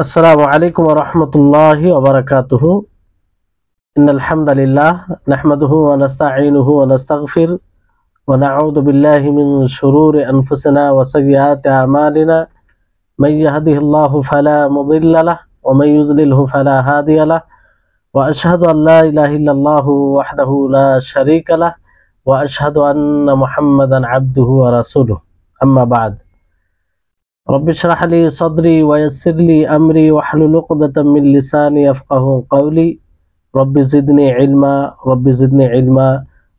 আসসালামু আলাইকুম ওয়া রাহমাতুল্লাহি ওয়া বারাকাতুহু। ইন্নাল হামদালিল্লাহ নাহমাদুহু ওয়া নাস্তাঈনুহু ওয়া নাস্তাগফির ওয়া নাউযু বিল্লাহি মিন শুরুরি আনফুসিনা ওয়া সাইয়্যাতি আমালিনা। মান ইয়াহদিহিল্লাহু ফালা মুদিল্লা লাহু ওয়া মান ইউদ্লিলহু ফালা হাদিয়া লাহু। ওয়া আশহাদু আল লা ইলাহা ইল্লাল্লাহু ওয়াহদাহু লা শারীকা লাহু ওয়া আশহাদু আন্না মুহাম্মাদান আবদুহু ওয়া রাসূলুহু। আম্মা বা'দ। রব্বি ইশরাহ লি সাদরি ওয়া ইয়াসসির লি আমরি ওয়াহলুল উকদাতাম মিন লিসানি ইয়াফকাহু কওলি। রব্বি জিদনি ইলমা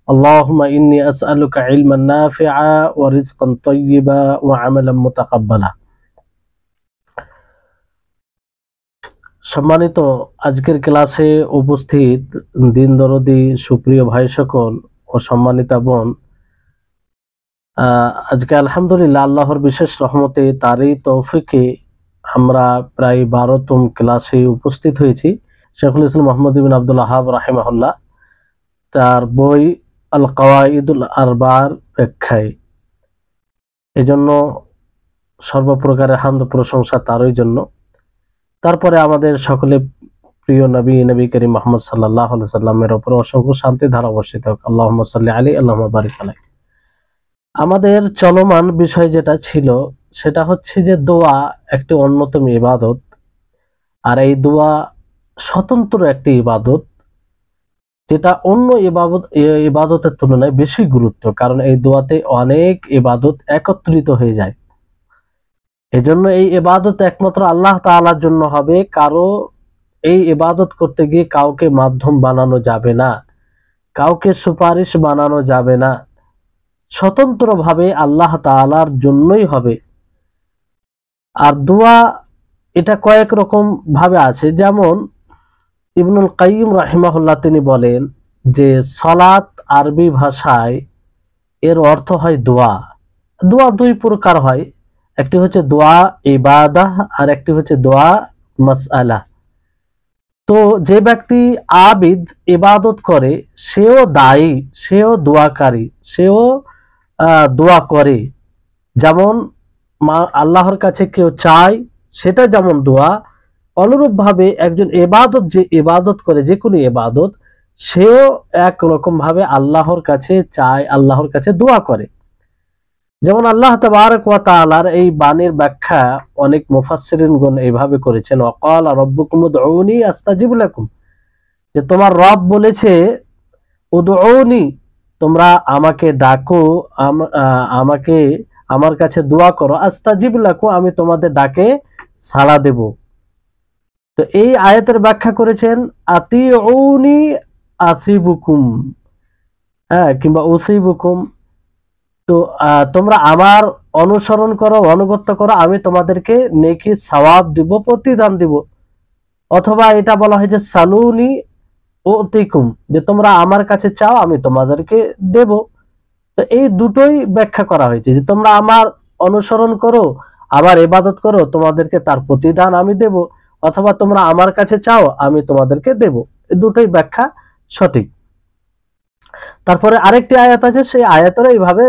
আল্লাহুম্মা ইন্নী আসআলুকা ইলমান নাফিআ ওয়া রিজকান তাইয়্যিবা ওয়া আমালান মুতাকাব্বালা। সম্মানিত আজকের ক্লাসে উপস্থিত দিন দরদি সুপ্রিয় ভাই সকল ও সম্মানিতা বোন, আজকে আলহামদুলিল্লাহ আল্লাহর বিশেষ রহমতে তারই তৌফিকে আমরা প্রায় 12তম ক্লাসে উপস্থিত হয়েছি। শেখুল ইসলাম মোহাম্মদ ইবনে আব্দুল ওয়াহাব রাহিমাহুল্লাহ তার বই আল কাওয়াইদুল আরবার ব্যাখ্যায়। এজন্য সর্বপ্রকারের হামদ প্রশংসা তারই জন্য। তারপরে আমাদের সকলে প্রিয় নবী করিম মুহাম্মদ সাল্লাল্লাহু আলাইহি সাল্লামের উপর অসংখ্য শান্তি ধারা বর্ষিত হোক। আল্লাহুম্মা সাল্লি আলাইহি আল্লাহুম্মা বারিক আলাইহি। আমাদের চলমান বিষয় যেটা ছিল সেটা হচ্ছে যে দোয়া একটি অন্যতম ইবাদত, আর এই দোয়া স্বতন্ত্র একটি ইবাদত যেটা অন্য ইবাদতের তুলনায় বেশি গুরুত্ব, কারণ এই দোয়াতে অনেক ইবাদত একত্রিত হয়ে যায়। এজন্য এই ইবাদত একমাত্র আল্লাহ তাআলার জন্য হবে। কারো এই ইবাদত করতে গিয়ে কাউকে মাধ্যম বানানো যাবে না, কাউকে সুপারিশ বানানো যাবে না, স্বতন্ত্রভাবে আল্লাহ তাআলার জন্যই হবে। আর দোয়া এটা কয়েক রকম ভাবে আছে, যেমন ইবনুল কাইয়িম রাহিমাহুল্লাহ তিনি বলেন যে সালাত আরবি ভাষায় এর অর্থ হয় দোয়া। দোয়া দুই প্রকার হয়, একটি হচ্ছে দোয়া ইবাদাহ আর একটি হচ্ছে দোয়া মাসআলা। তো যে ব্যক্তি আবিদ ইবাদত করে সেও দায়ী, সেও দোয়াকারী, সেও দোয়া করে। যেমন আল্লাহর কাছে কেউ চায় সেটা যেমন দোয়া, অনুরূপ ভাবে একজন ইবাদত যে ইবাদত করে, যে কোনো ইবাদত, সেও একরকম ভাবে আল্লাহর কাছে চায়, আল্লাহর কাছে দোয়া করে। যেমন আল্লাহ তাবারক ওয়া তাআলার এই বাণীর ব্যাখ্যা অনেক মুফাসসিরিনগণ এইভাবে করেছেন, ওয়াকালা রাব্বুকুম উদউনি আস্তাজিব লাকুম, যে তোমার রব বলেছে উদউনি, তোমরা আমাকে ডাকো, আমাকে আমার কাছে দোয়া করো, আস্তাজিব লাকুম, আমি তোমাদের ডাকে সাড়া দেব। তো এই আয়াতের ব্যাখ্যা করেছেন আতিউনি আসিবুকুম, কিংবা উসিবুকুম, তো তোমরা আমার অনুসরণ করো, অনুগত্য করো, আমি তোমাদেরকে নেকি সওয়াব দিব, প্রতিদান দিব। অথবা এটা বলা হয় যে সালুনি উতিকুম, যে তোমরা আমার কাছে চাও আমি তোমাদেরকে দেব। তো এই দুটোই ব্যাখ্যা করা হয়েছে, যে তোমরা আমার অনুসরণ করো, আমার ইবাদত করো, তোমাদেরকে তার প্রতিদান আমি দেব, অথবা তোমরা আমার কাছে চাও আমি তোমাদেরকে দেব। এই দুটোই ব্যাখ্যা সঠিক। তারপরে আরেকটি আয়াত আছে, সেই আয়াতের এইভাবে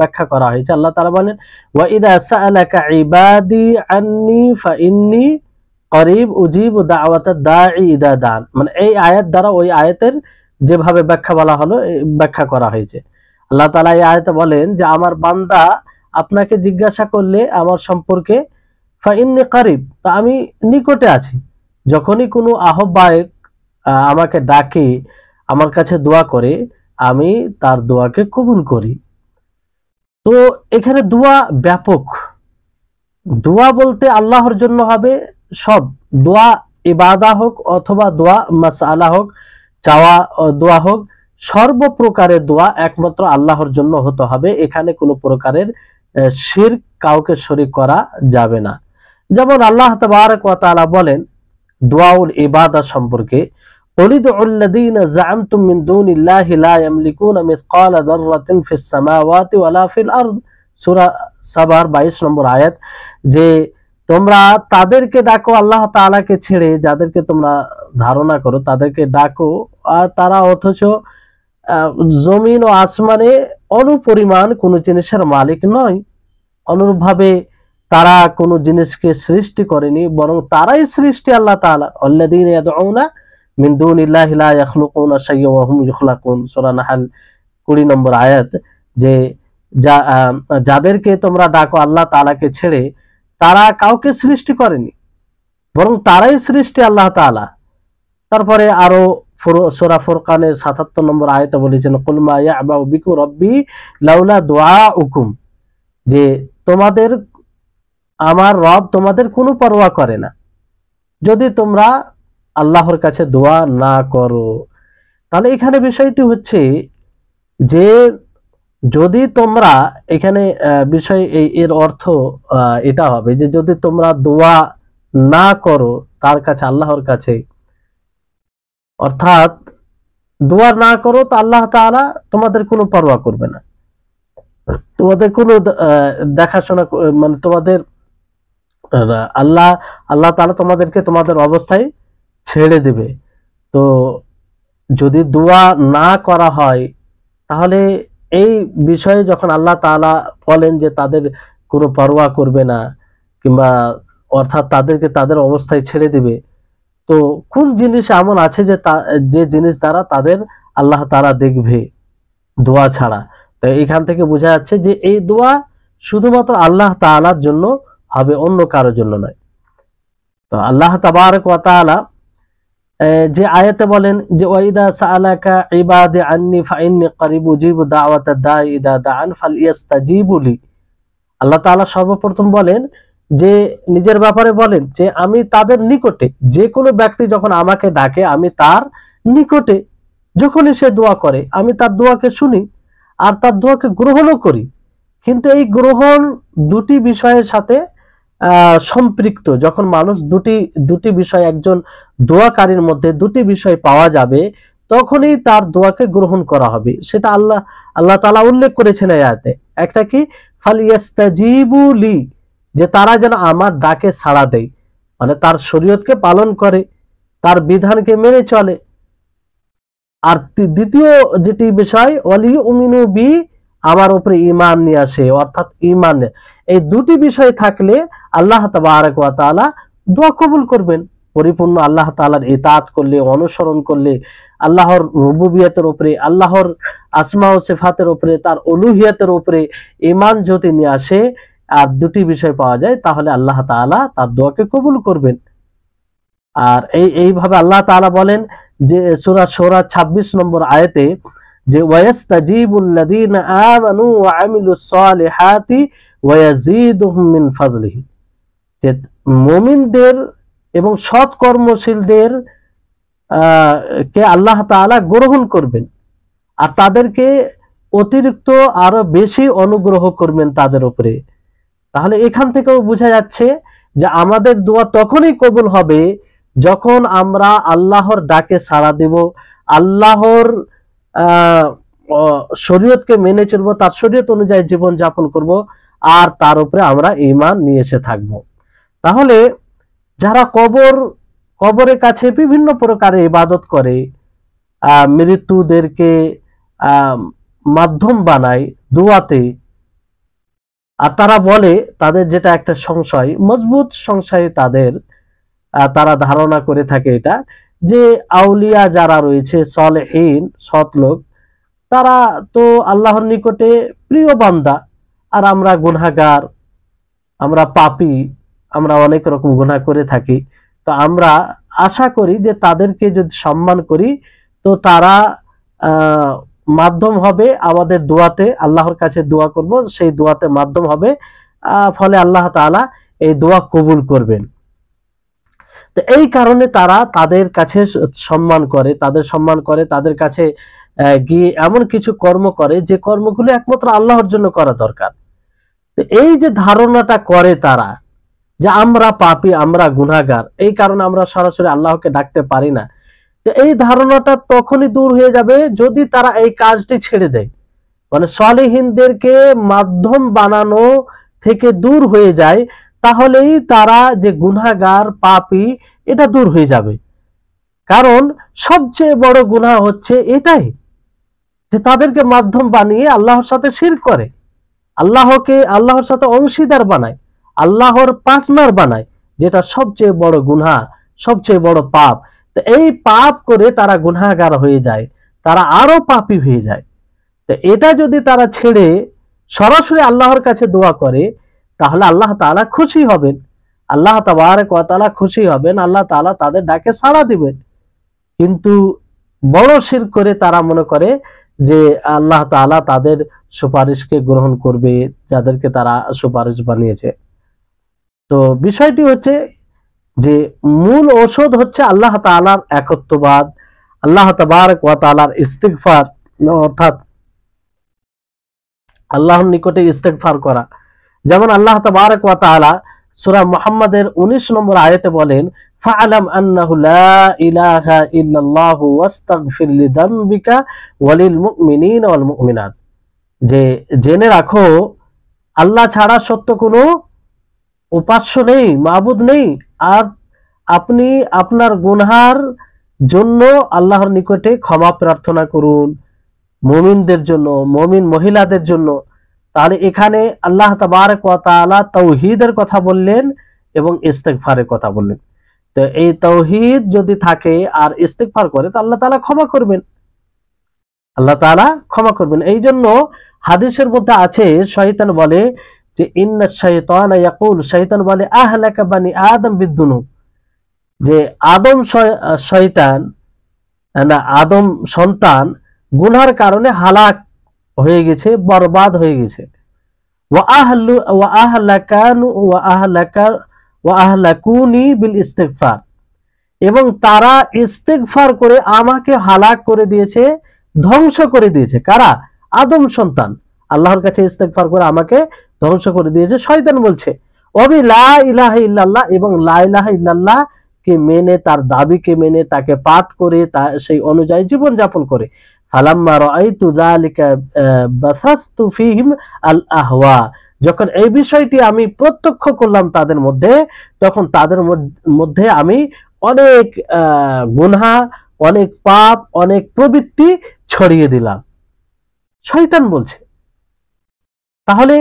ব্যাখ্যা করা হয়েছে। আল্লাহ তাআলা বলেন ওয়া ইযা সাআলাকা ইবাদি আন্নী ফাইন্নী করিব উজিবু দাওয়াতাদ দাঈ ইযা দান, মানে এই আয়াত দ্বারা ওই আয়াতের যেভাবে ব্যাখ্যা বলা হলো ব্যাখ্যা করা হয়েছে। আল্লাহ তাআলা এই আয়াতে বলেন যে আমার বান্দা আপনাকে জিজ্ঞাসা করলে আমার সম্পর্কে, ফাইন্নী করিব, তা আমি নিকটে আছি। যখনই কোনো আহ্বায়ক আমাকে ডাকে, আমার কাছে দোয়া করে, আমি তার দোয়াকে কবুল করি। তো এখানে দোয়া ব্যাপক। দোয়া বলতে আল্লাহর জন্য হবে সব, দোয়া ইবাদা হোক অথবা দোয়া মাসআলা হোক, চাওয়া দোয়া হোক, সর্বপ্রকারের দোয়া একমাত্র আল্লাহর জন্য হতে হবে। এখানে কোনো প্রকারের শিরক, কাউকে শরীক করা যাবে না। যেমন আল্লাহ তাবারক ওয়া তাআলা বলেন দোয়াউল ইবাদা সম্পর্কে, উলিদুল লাযীনা যাআমতুম মিন দুনিল্লাহি লা ইয়ামলিকুনা মিসকালা যাররাতিন ফিস সামাওয়াতি ওয়ালা ফিল আরদ, সূরা সাবার 22 নম্বর আয়াত, যে তোমরা তাদেরকে ডাকো আল্লাহ তাআলাকে ছেড়ে, যাদেরকে তোমরা ধারণা করো তাদেরকে ডাকো, আর তারা অথচ জমিন ও আসমানে অনুপরিমাণ কোন জিনিসের মালিক নয়। অনুরূপভাবে তারা কোনো জিনিসকে সৃষ্টি করেনি, বরং তারাই সৃষ্টি আল্লাহ তাআলা। আল্লাযীনা ইয়াদউনা মিন দুনিল্লাহি লা ইয়াখলুকুনা শাইয়্যা ওয়া হুম ইখলাকুন, সূরা নাহল 20 নম্বর আয়াত। যে যাদেরকে তোমরা ডাকো আল্লাহ তাআলাকে ছেড়ে, তারা কাউকে সৃষ্টি করেনি, বরং তারাই সৃষ্টি আল্লাহ তাআলা। তারপরে আরো সূরা ফুরকানের 77 নম্বর আয়াতে বলেছেন, কুল মা ইয়াবাউ বিকুম রাব্বি লাউলা দুআউকুম, যে তোমাদের আমার রব তোমাদের কোনো পরোয়া করে না যদি তোমরা আল্লাহর কাছে দোয়া না করো। তাহলে এখানে বিষয়টি হচ্ছে যে যদি তোমরা, এখানে বিষয় এর অর্থ এটা হবে যে যদি তোমরা দোয়া না করো তার কাছে, আল্লাহর কাছে, অর্থাৎ দোয়া না করো তো আল্লাহ তাআলা তোমাদের কোনো পরোয়া করবে না, তোমাদের কোনো দেখাশোনা, মানে তোমাদের আল্লাহ তাআলা তোমাদেরকে তোমাদের অবস্থায় ছেড়ে দেবে। তো যদি দোয়া না করা হয়, তাহলে এই বিষয়ে যখন আল্লাহ তাআলা বলেন যে তাদের কোনো পরোয়া করবে না, কিংবা অর্থাৎ তাদেরকে তাদের অবস্থায় ছেড়ে দিবে, তো কোন জিনিস এমন আছে যে জিনিস দ্বারা তাদের আল্লাহ তাআলা দেখবে দোয়া ছাড়া? তো এখান থেকে বোঝা যাচ্ছে যে এই দোয়া শুধুমাত্র আল্লাহ তাআলার জন্য হবে, অন্য কারোর জন্য নয়। তো আল্লাহ তাবারক ওয়া তাআলা যে আয়াতে বলেন যে ওয়াইদা সাআলাকা ইবাদি আন্নি ফাইন্নী করিব উজিবু দাওয়াতাদ দাঈ ইযা দাআন ফালইস্তাজিবু লি। আল্লাহ তাআলা সর্বপ্রথম বলেন যে নিজের ব্যাপারে বলেন যে আমি তাদের নিকটে, যে কোনো ব্যক্তি যখন আমাকে ডাকে আমি তার নিকটে, যখনই সে দোয়া করে আমি তার দোয়াকে শুনি আর তার দোয়াকে গ্রহণও করি। কিন্তু এই গ্রহণ দুটি বিষয়ের সাথে সম্পৃক্ত। যখন মানুষ দুটি বিষয়, একজন দোয়াকারীর মধ্যে দুটি বিষয় পাওয়া যাবে, তখনই তার দোয়াকে গ্রহণ করা হবে। সেটা আল্লাহ তাআলা উল্লেখ করেছেন এই আয়াতে। একটা কি, ফালইস্তাজিবু লি, যে তারা যেন আমার ডাকে সাড়া দেয়, মানে তার শরীয়তকে পালন করে, তার বিধানকে মেনে চলে। আর দ্বিতীয় যেটি বিষয়, ওয়ালিউমিনু বি, আমার উপরে ঈমান নিয়ে আসে, অর্থাৎ ঈমান। এই দুটি বিষয় থাকলে আল্লাহ তাবারক ওয়া তাআলা দোয়া কবুল করবেন। পরিপূর্ণ আল্লাহ তাআলার ইতাআত করলে, অনুসরণ করলে, আল্লাহর রুবুবিয়তের উপরে, আল্লাহর আসমা ও সিফাতের উপরে, তার উলুহিয়তের উপরে ঈমান যদি নিয়ে আসে আর দুটি বিষয় পাওয়া যায়, তাহলে আল্লাহ তাআলা তার দোয়াকে কবুল করবেন। আর এইভাবে আল্লাহ তাআলা বলেন যে সূরা শুরা 26 নম্বর আয়াতে যে ওয়ায়াস্তাজিবুল্লাযীনা আমানু ওয়া আমিলুস সালিহাতি ওয়া ইয়াজিদুহুম মিন ফাজলিহি, যে মুমিনদের এবং সৎ কর্মশীলদের কে আল্লাহ তাআলা গ্রহণ করবেন আর তাদেরকে অতিরিক্ত আরো বেশি অনুগ্রহ করবেন তাদের উপরে। তাহলে এখান থেকেও বোঝা যাচ্ছে যে আমাদের দোয়া তখনই কবুল হবে যখন আমরা আল্লাহর ডাকে সাড়া দেব, আল্লাহর শরীয়তকে মেনে চলবো, তার শরীয়ত অনুযায়ী জীবন যাপন করব, আর তার উপরে আমরা ঈমান নিয়ে এসে থাকবো। তাহলে যারা কবরের কাছে বিভিন্ন প্রকারে ইবাদত করে, মৃত্যুদেরকে মাধ্যম বানায় দোয়াতে, আর তারা বলে, তাদের যেটা একটা সংশয়, মজবুত সংশয় তারা ধারণা করে থাকে এটা, যে আউলিয়া যারা রয়েছে, সলেহীন সৎ লোক, তারা তো আল্লাহর নিকটে প্রিয় বান্দা, আর আমরা গুনাহগার, আমরা পাপী, আমরা অনেক রকম গুনাহ করে থাকি। তো আমরা আশা করি যে তাদেরকে যদি সম্মান করি তো তারা মাধ্যম হবে আমাদের দোয়াতে, আল্লাহর কাছে দোয়া করব, সেই দোয়াতে মাধ্যম হবে, ফলে আল্লাহ তাআলা এই দোয়া কবুল করবেন। তো এই কারণে তারা তাদের কাছে সম্মান করে, তাদের কাছে গিয়ে এমন কিছু কর্ম করে যে কর্মগুলো একমাত্র আল্লাহর জন্য করা দরকার। তো এই যে ধারণাটা করে তারা যে আমরা পাপী, আমরা গুনাহগার, এই কারণে আমরা সরাসরি আল্লাহকে ডাকতে পারি না, তো এই ধারণাটা তখনই দূর হয়ে যাবে যদি তারা এই কাজটি ছেড়ে দেয়, মানে সালেহীনদেরকে মাধ্যম বানানো থেকে দূর হয়ে যায়, তাহলেই তারা যে গুনাহগার পাপী এটা দূর হয়ে যাবে। কারণ সবচেয়ে বড় গুনাহ হচ্ছে এটাই, যে তাদেরকে মাধ্যম বানিয়ে আল্লাহর সাথে শিরক করে, আল্লাহর সাথে অংশীদার বানায়, আল্লাহর পার্টনার বানায়, যেটা সবচেয়ে বড় গুনাহ, সবচেয়ে বড় পাপ। তো এই পাপ করে তারা গুনাহগার হয়ে যায়, তারা আরো পাপী হয়ে যায়। তো এটা যদি তারা ছেড়ে সরাসরি আল্লাহর কাছে দোয়া করে, তাহলে আল্লাহ তাআলা খুশি হবেন, আল্লাহ তাবারক ওয়া তাআলা খুশি হবেন, আল্লাহ তাআলা তাদের ডাকে সাড়া দিবেন। কিন্তু বড় শিরক করে তারা মনে করে যে আল্লাহ তাআলা তাদের সুপারিশকে গ্রহণ করবে, যাদেরকে তারা সুপারিশ বানিয়েছে। তো বিষয়টি হচ্ছে যে মূল ঔষধ হচ্ছে আল্লাহ তাআলার একত্ববাদ, আল্লাহ তাবারক ওয়া তাআলার ইস্তিগফার, অর্থাৎ আল্লাহর নিকটে ইস্তেগফার করা। যেমন আল্লাহ তাবারক ওয়া তাআলা সূরা মুহাম্মাদের 19 নম্বর আয়াতে বলেন, ফাআলাম আন্নাহু লা ইলাহা ইল্লাল্লাহু ওয়াস্তাগফির লিযামবিকা ওয়ালিল মুমিনিনা ওয়াল মুমিনাত, যে জেনে রাখো আল্লাহ ছাড়া সত্য কোনো উপাস্য নেই, মাবুদ নেই, আর আপনি আপনার গুনহার জন্য আল্লাহর নিকটে ক্ষমা প্রার্থনা করুন, মুমিনদের জন্য, মুমিন মহিলাদের জন্য। তাহলে এখানে আল্লাহ তাবারক ওয়া তাআলা তাওহীদের কথা বললেন এবং ইস্তেগফারের কথা বললেন। তো এই তাওহীদ যদি থাকে আর ইস্তেগফার করে, তো আল্লাহ তাআলা ক্ষমা করবেন, আল্লাহ তাআলা ক্ষমা করবেন। এই জন্য হাদিসের মধ্যে আছে, শয়তান বলে যে ইন্না শাইতানা ইয়াকুল, শয়তান বলে আহলাকা বানি আদম বিদ্দুনুব, যে আদম শয়তান না আদম সন্তান গুনার কারণে হালাক হয়ে গেছে, বরবাদ হয়ে গেছে। ওয়া আহলাকুনি বিল ইস্তিগফার, এবং তারা ইস্তিগফার করে আমাকে হালাক করে দিয়েছে, ধ্বংস করে দিয়েছে। কারা? আদম সন্তান আল্লাহর কাছে ইস্তিগফার করে আমাকে ধ্বংস করে দিয়েছে। শয়তান বলছে ওয়াবি লা ইলাহা ইল্লাল্লাহ, এবং লা ইলাহা ইল্লাল্লাহ কে মেনে, তার দাবিকে মেনে, তাকে পাঠ করে, তা সেই অনুযায়ী জীবন যাপন করে। ফালাম্মা রাআইতু যালিকা বাসাসতু ফীহিম আল আহওয়া, যখন এই বিষয়টি আমি প্রত্যক্ষ করলাম তাদের মধ্যে, তখন তাদের মধ্যে আমি অনেক গুনাহ, অনেক পাপ, অনেক প্রবৃত্তি ছড়িয়ে দিলাম। শয়তান বলছে। তাহলে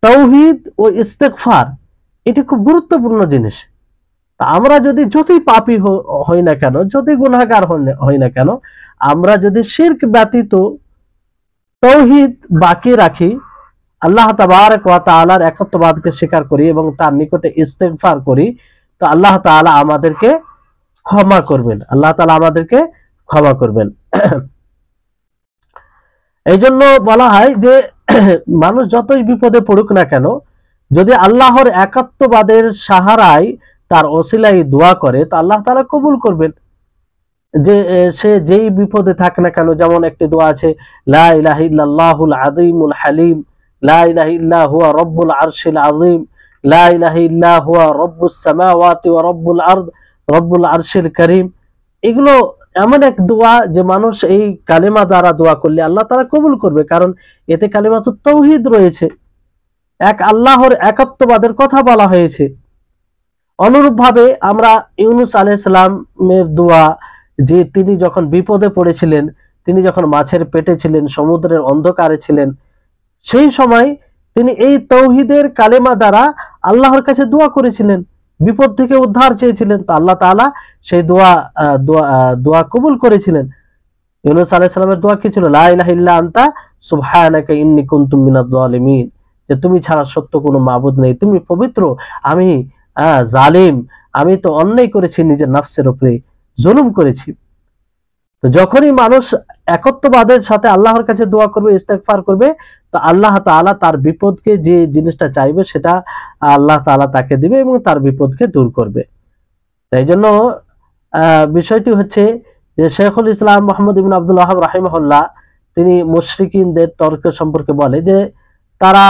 তাওহীদ ও ইস্তেগফার এটি খুব গুরুত্বপূর্ণ জিনিস। আমরা যদি যতই পাপী হই না কেন, যতই গুনাহগার হই না কেন, আমরা যদি শিরক ব্যতীত তাওহীদ বাকি রাখি, আল্লাহ তাবারক ওয়া তাআলার একত্ববাদকে স্বীকার করি এবং তার নিকটে ইস্তেগফার করি, তো আল্লাহ তাআলা আমাদেরকে ক্ষমা করবেন, আল্লাহ তাআলা আমাদেরকে ক্ষমা করবেন। এই জন্য বলা হয় যে মানুষ যতই বিপদে পড়ুক না কেন, যদি আল্লাহর একত্ববাদের সাহারায় তার ওসিলাই দোয়া করে, তো আল্লাহ তাআলা কবুল করবেন। যে সে যেই বিপদে থাক না কেন, যেমন একটি দোয়া আছে, লা ইলাহা ইল্লাল্লাহুল আযীমুল হালিম, লা ইলাহা ইল্লা হুয়া রব্বুল আরশিল আযীম, লা ইলাহা ইল্লা হুয়া রব্বুস সামাওয়াতি ওয়া রব্বুল আরদ রব্বুল আরশিল কারীম। এগুলো এমন এক দোয়া যে মানুষ এই কালেমা দ্বারা দোয়া করলে আল্লাহ তাআলা কবুল করবে, কারণ এতে কালিমাতুত তাওহীদ রয়েছে, এক আল্লাহর একত্ববাদের কথা বলা হয়েছে। অনুরূপভাবে আমরা ইউনূস আলাইহিস সালামের দোয়া, যে তিনি যখন বিপদে পড়েছিলেন, তিনি যখন মাছের পেটে ছিলেন, সমুদ্রের অন্ধকারে ছিলেন, সেই সময় তিনি এই তাওহীদের কালেমা দ্বারা আল্লাহর কাছে দোয়া করেছিলেন, বিপদ থেকে উদ্ধার চেয়েছিলেন, তো আল্লাহ তাআলা সেই দোয়া কবুল করেছিলেন। ইউনূস আলাইহিস সালামের দোয়া কি ছিল? লা ইলাহা ইল্লা আনতা সুবহানাকা ইন্নী কুনতু মিনাজ জালিমিন, যে তুমি ছাড়া সত্য কোনো মাবুদ নেই, তুমি পবিত্র, আমি জালিম, আমি তো অন্যায় করেছি, নিজের নফসের উপরে জুলুম করেছি। তো যখনই মানুষ একত্ববাদের সাথে আল্লাহর কাছে দোয়া করবে, ইস্তেগফার করবে, তো আল্লাহ তাআলা তার বিপদকে, যে জিনিসটা চাইবে সেটা আল্লাহ তাআলা তাকে দিবে এবং তার বিপদকে দূর করবে। তাই জন্য বিষয়টি হচ্ছে যে শেখুল ইসলাম মুহাম্মদ ইবনে আব্দুল ওয়াহাব রাহিমাহুল্লাহ তিনি মুশরিকিনদের তর্ক সম্পর্কে বলে যে তারা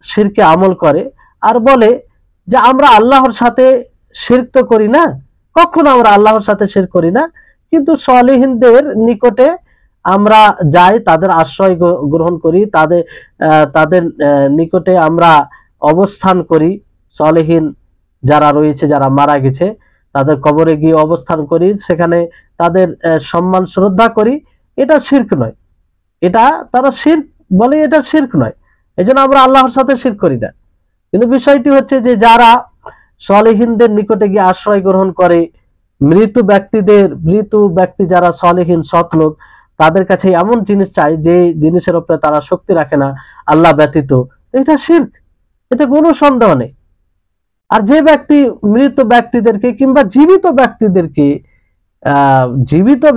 শিরকে আমল করে আর বলে যে আমরা আল্লাহর সাথে শিরক তো করি না, কখনো আমরা আল্লাহর সাথে শিরক করি না, কিন্তু সালেহিনদের নিকটে আমরা যাই, তাদের আশ্রয় গ্রহণ করি, তাদের নিকটে আমরা অবস্থান করি, সালেহিন যারা রয়েছে, যারা মারা গেছে, তাদের কবরে গিয়ে অবস্থান করি, সেখানে তাদের সম্মান শ্রদ্ধা করি। এটা শিরক নয়, এটা তারা শিরক বলে, এটা শিরক নয়। এই জন্য আমরা আল্লাহর সাথে শিরক করি না। কিন্তু বিষয়টি হচ্ছে যে যারা সালেহিনদের নিকটে গিয়ে আশ্রয় গ্রহণ করে, মৃত ব্যক্তি যারা সালেহিন সৎ লোক, তাদের কাছে এমন জিনিস চাই যে জিনিসের উপরে তারা শক্তি রাখে না আল্লাহ ব্যতীত, এটা শিরক, এতে কোনো সন্দেহ নেই। আর যে ব্যক্তি মৃত ব্যক্তিদেরকে কিংবা জীবিত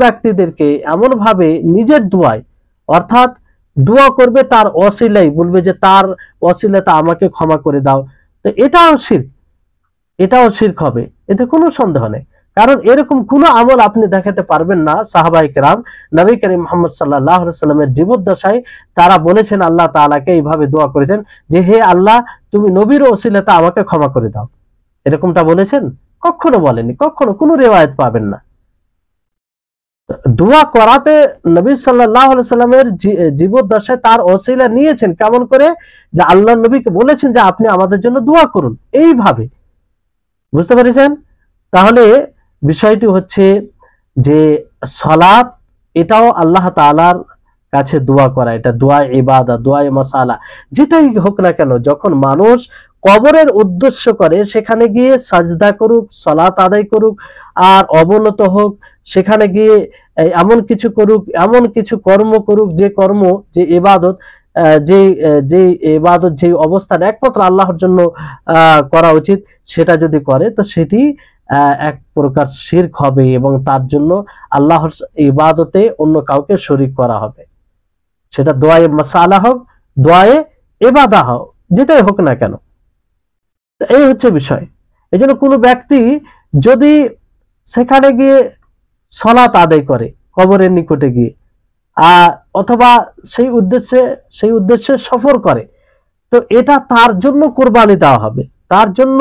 ব্যক্তিদেরকে এমন ভাবে নিজের দোয়ায়, অর্থাৎ দোয়া করবে তার ওসিলাই, বলবে যে তার ওসিলাতে আমাকে ক্ষমা করে দাও, তো এটাও শিরক হবে, এতে কোনো সন্দেহ নেই। কারণ এরকম কোনো আমল আপনি দেখাতে পারবেন না। সাহাবায়ে কেরাম নবী করিম মুহাম্মদ সাল্লাল্লাহু আলাইহি সাল্লামের জীবদ্দশায় তারা বলেছেন, আল্লাহ তাআলাকে এইভাবে দোয়া করেছেন যে হে আল্লাহ, তুমি নবীর ওসিলাতে আমাকে ক্ষমা করে দাও, এরকমটা বলেছেন? কখনো বলেনি, কখনো কোনো রিওয়ায়াত পাবেন না। দোয়া করাতে নবী সাল্লাল্লাহু আলাইহি সাল্লামের জীবদ্দশায় তার ওসিলা নিয়েছেন, কেমন করে? যে আল্লাহর নবীকে বলেছেন যে আপনি আমাদের জন্য দোয়া করুন, এইভাবে। বুঝতে পেরেছেন? তাহলে বিষয়টি হচ্ছে যে সালাত এটাও আল্লাহ তাআলার কাছে দোয়া করা, এটা দোয়া ইবাদত, দোয়া মাসালা, যেটাই হোক না কেন, যখন মানুষ কবরের উদ্দেশ্য করে সেখানে গিয়ে সাজদা করুক, সালাত আদায় করুক, আর অবনত হোক, সেখানে গিয়ে এমন কিছু করুক, এমন কিছু কর্ম করুক, যে কর্ম, যে ইবাদত, যে ইবাদত, যে অবস্থান একমাত্র আল্লাহর জন্য করা উচিত, সেটা যদি করে তো সেটি এক প্রকার শিরক হবে, এবং তার জন্য আল্লাহর ইবাদতে অন্য কাউকে শরীক করা হবে। সেটা দোয়ায়ে মাসালা হোক, দোয়ায়ে ইবাদা হোক, যেটাই হোক না কেন। এই হচ্ছে বিষয়। এই জন্য কোনো ব্যক্তি যদি সেখানে গিয়ে সালাত আদায় করে কবরের নিকটে গিয়ে, অথবা সেই উদ্দেশ্যে সফর করে, তো এটা তার জন্য কোরবানি দেওয়া হবে, তার জন্য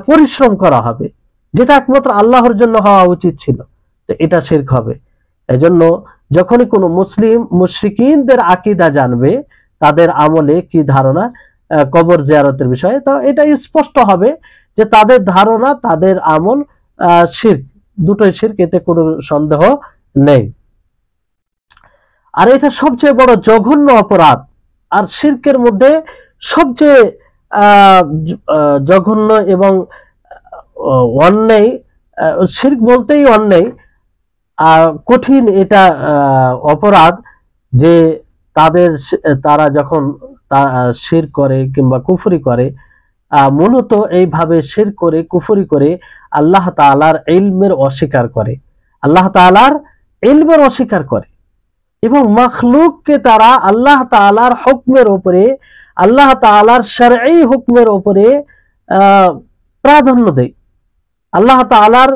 পরিশ্রম করা হবে, যেটা একমাত্র আল্লাহর জন্য হওয়া উচিত ছিল, তো এটা শিরক হবে। এজন্য যখনই কোনো মুসলিম মুশরিকিনদের আকীদা জানবে, তাদের আমলে কি ধারণা কবর জিয়ারতের বিষয়ে, তো এটা স্পষ্ট হবে যে তাদের ধারণা, তাদের আমল শিরক, দুটোই শিরক, এতে কোনো সন্দেহ নেই। আর এটা সবচেয়ে বড় জঘন্য অপরাধ। আর শিরকের মধ্যে সবচেয়ে জঘন্য এবং অন্যায়, শিরক বলতেই অন্যায়, কঠিন এটা অপরাধ, যে তারা যখন শিরক করে কিংবা কুফরি করে, মূলত এইভাবে শিরক করে, কুফরি করে আল্লাহ তাআলার ইলমের অস্বীকার করে, আল্লাহ তাআলার ইলমের অস্বীকার করে, এবং মাখলুককে তারা আল্লাহ তাআলার হুকমের উপরে, আল্লাহ তাআলার শারঈ হুকমের উপরে প্রাধান্য দেয়, আল্লাহ তাআলার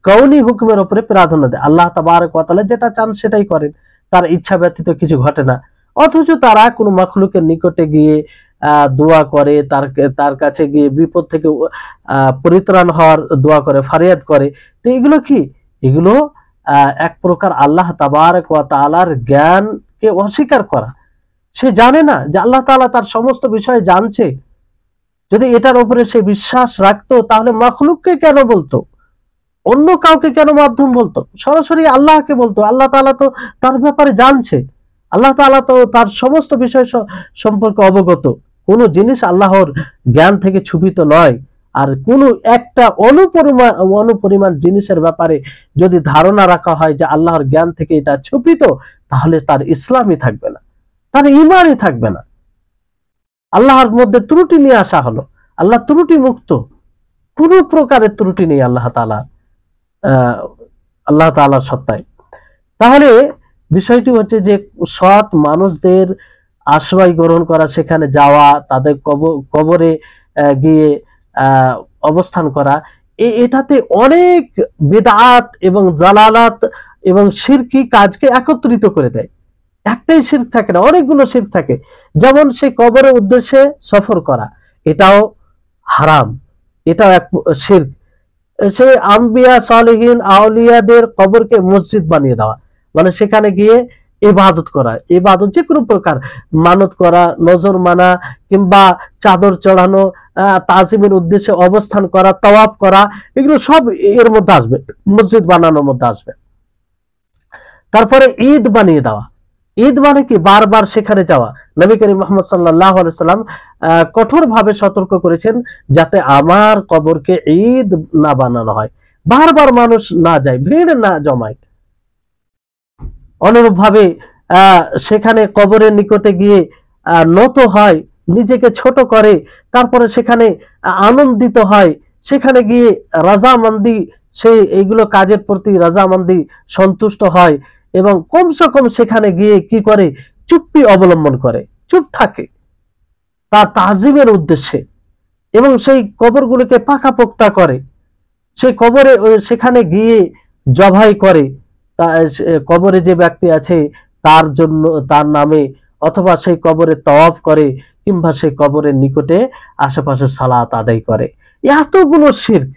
কওনি হুকমের উপরে প্রাধান্য দেয়। আল্লাহ তাবারক ওয়া তাআলা যেটা চান সেটাই করেন, তার ইচ্ছা ব্যতীত কিছু ঘটে না। অথচ তারা কোনো মাখলুকের নিকটে গিয়ে দোয়া করে, তার কাছে গিয়ে বিপদ থেকে পরিত্রাণ হওয়ার দোয়া করে, ফরিয়াদ করে। তো এগুলো কি? এগুলো এক প্রকার আল্লাহ তাবারক ওয়া তাআলার জ্ঞানকে অস্বীকার করা। সে জানে না যে আল্লাহ তাআলা তার সমস্ত বিষয় জানছে। যদি এটার উপরে সে বিশ্বাস রাখতো, তাহলে মাখলুককে কেন বলতো, অন্য কাউকে কেন মাধ্যম বলতো? সরাসরি আল্লাহকে বলতো। আল্লাহ তাআলা তো তার ব্যাপারে জানছে, আল্লাহ তাআলা তো তার সমস্ত বিষয় সম্পর্কে অবগত। কোনো জিনিস আল্লাহর জ্ঞান থেকে ছুপিত নয়। আর কোনো একটা অনুপরিমাণ জিনিসের ব্যাপারে যদি ধারণা রাখা হয় যে আল্লাহর জ্ঞান থেকে এটা ছুপিত, তাহলে তার ইসলামই থাকবে না, তার ঈমানই থাকবে না। আল্লাহর মধ্যে ত্রুটি নিয়ে আসা হলো। আল্লাহ ত্রুটি মুক্ত, কোনো প্রকারের ত্রুটি নেই আল্লাহ তাআলার সত্তায়। তাহলে বিষয়টি হচ্ছে যে সৎ মানুষদের আশ্রয় গ্রহণ করা, সেখানে যাওয়া, তাদের কবরে গিয়ে অবস্থান করা, এটাতে অনেক বিদআত এবং জালালাত এবং শিরকি কাজকে একত্রিত করে দেয়। একটাই শিরক থাকে না, অনেকগুলো শিরক থাকে। যেমন সেই কবরের উদ্দেশ্যে সফর করা, এটাও হারাম, এটাও এক শিরক। সেই আম্বিয়া, সালেহিন, আউলিয়াদের কবরকে মসজিদ বানিয়ে দেওয়া, মানে সেখানে গিয়ে ইবাদত করা, ইবাদত যে কোনো প্রকার, মানত করা, নজর মানা, কিংবা চাদর চড়ানো, তাজিমের উদ্দেশ্যে অবস্থান করা, তাওয়াফ করা, এগুলো সব এর মধ্যে আসবে, মসজিদ বানানোর মধ্যে আসবে। তারপরে ঈদ বানিয়ে দেওয়া, ঈদ মানে কি বারবার সেখানে যাওয়া। নবী করিম মুহাম্মদ সাল্লাল্লাহু আলাইহি সাল্লাম কঠোরভাবে সতর্ক করেছেন যাতে আমার কবরকে ঈদ না বানানো হয়, বারবার মানুষ না যায়, ভিড় না জমায়। অনুরূপভাবে সেখানে কবরের নিকটে গিয়ে নত হয়, নিজেকে ছোট করে, তারপরে সেখানে আনন্দিত হয়, সেখানে গিয়ে রাজামন্দি, সেই এইগুলো কাজের প্রতি রাজামন্দি সন্তুষ্ট হয়, এবং কমসে কম সেখানে গিয়ে কি করে, চুপ্পি অবলম্বন করে, চুপ থাকে তার তাজিমের উদ্দেশ্যে, এবং সেই কবরগুলোকে পাকাপোক্তা করে, সেই কবরে সেখানে গিয়ে জবাই করে, কবরে যে ব্যক্তি আছে তার জন্য, তার নামে, অথবা সেই কবরে তওয়াফ করে, কিংবা সেই কবরের নিকটে আশেপাশে সালাত আদায় করে। এতগুলো শিরক,